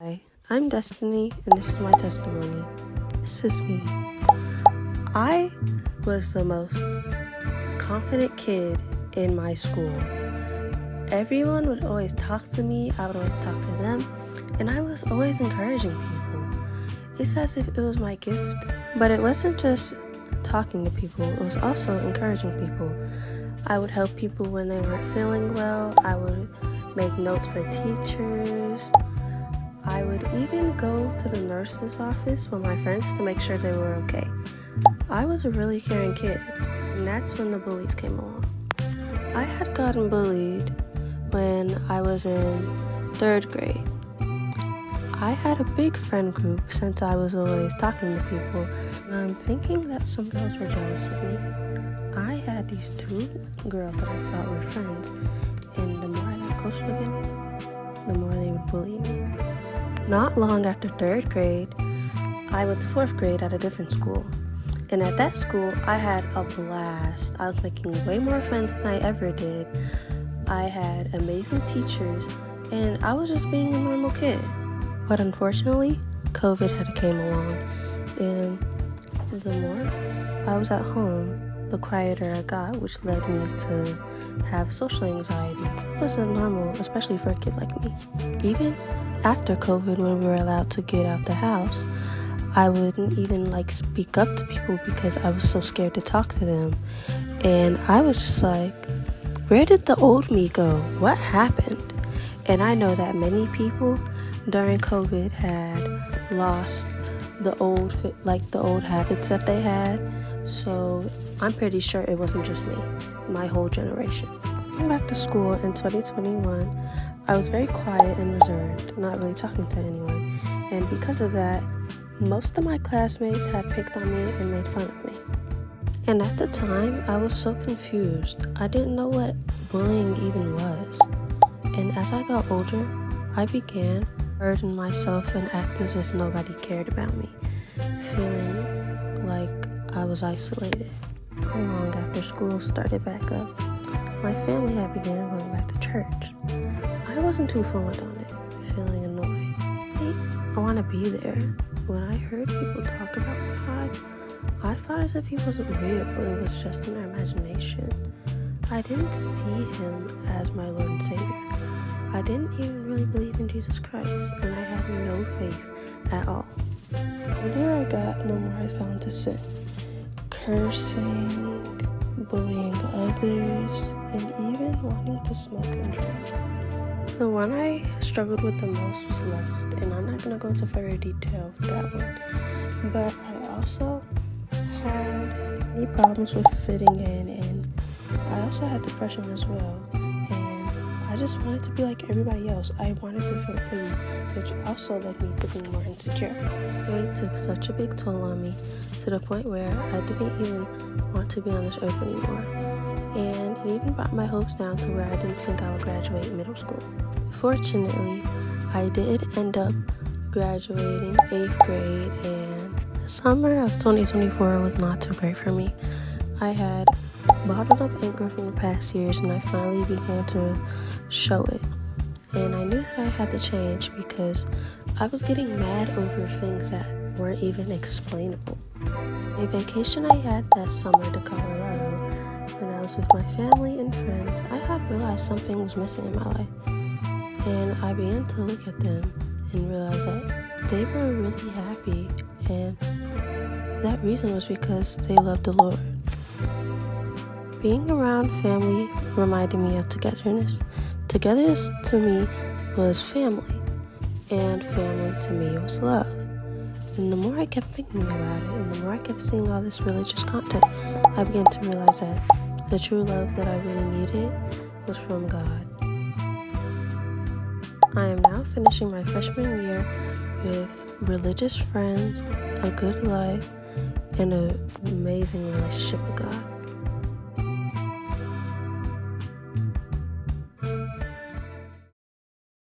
Hi, I'm Destiny, and this is my testimony. This is me. I was the most confident kid in my school. Everyone would always talk to me, I would always talk to them, and I was always encouraging people. It's as if it was my gift, but it wasn't just talking to people, it was also encouraging people. I would help people when they weren't feeling well, I would make notes for teachers. I would even go to the nurse's office with my friends to make sure they were okay. I was a really caring kid, and that's when the bullies came along. I had gotten bullied when I was in 3rd grade. I had a big friend group since I was always talking to people, and I'm thinking that some girls were jealous of me. I had these 2 girls that I thought were friends, and the more I got closer to them, the more they would bully me. Not long after 3rd grade, I went to 4th grade at a different school. And at that school, I had a blast. I was making way more friends than I ever did. I had amazing teachers, and I was just being a normal kid. But unfortunately, COVID had came along, and the more I was at home, the quieter I got, which led me to have social anxiety. It wasn't normal, especially for a kid like me. Even after COVID, when we were allowed to get out the house, I wouldn't even speak up to people because I was so scared to talk to them. And I was just like, where did the old me go? What happened? And I know that many people during COVID had lost the old habits that they had. So I'm pretty sure it wasn't just me, my whole generation. Going back to school in 2021, I was very quiet and reserved, not really talking to anyone. And because of that, most of my classmates had picked on me and made fun of me. And at the time, I was so confused. I didn't know what bullying even was. And as I got older, I began to burden myself and act as if nobody cared about me, feeling like I was isolated. Long after school started back up, my family had began going back to church. I wasn't too fond on it, feeling annoyed. I want to be there. When I heard people talk about God, I thought as if he wasn't real, but it was just in our imagination. I didn't see him as my Lord and Savior. I didn't even really believe in Jesus Christ, and I had no faith at all. The older I got, the more I fell into sin. Cursing, bullying others, and even wanting to smoke and drink. The one I struggled with the most was lust, and I'm not going to go into further detail with that one. But I also had many problems with fitting in, and I also had depression as well. And I just wanted to be like everybody else. I wanted to feel pretty, which also led me to being more insecure. It took such a big toll on me to the point where I didn't even want to be on this earth anymore. And it even brought my hopes down to where I didn't think I would graduate middle school. Fortunately, I did end up graduating 8th grade, and the summer of 2024 was not too great for me. I had bottled up anger from the past years, and I finally began to show it. And I knew that I had to change because I was getting mad over things that weren't even explainable. A vacation I had that summer to Colorado, when I was with my family and friends, I had realized something was missing in my life. And I began to look at them and realize that they were really happy, and that reason was because they loved the Lord. Being around family reminded me of togetherness. Togetherness to me was family, and family to me was love. And the more I kept thinking about it, and the more I kept seeing all this religious content, I began to realize that the true love that I really needed was from God. I am now finishing my freshman year with religious friends, a good life, and an amazing relationship with God.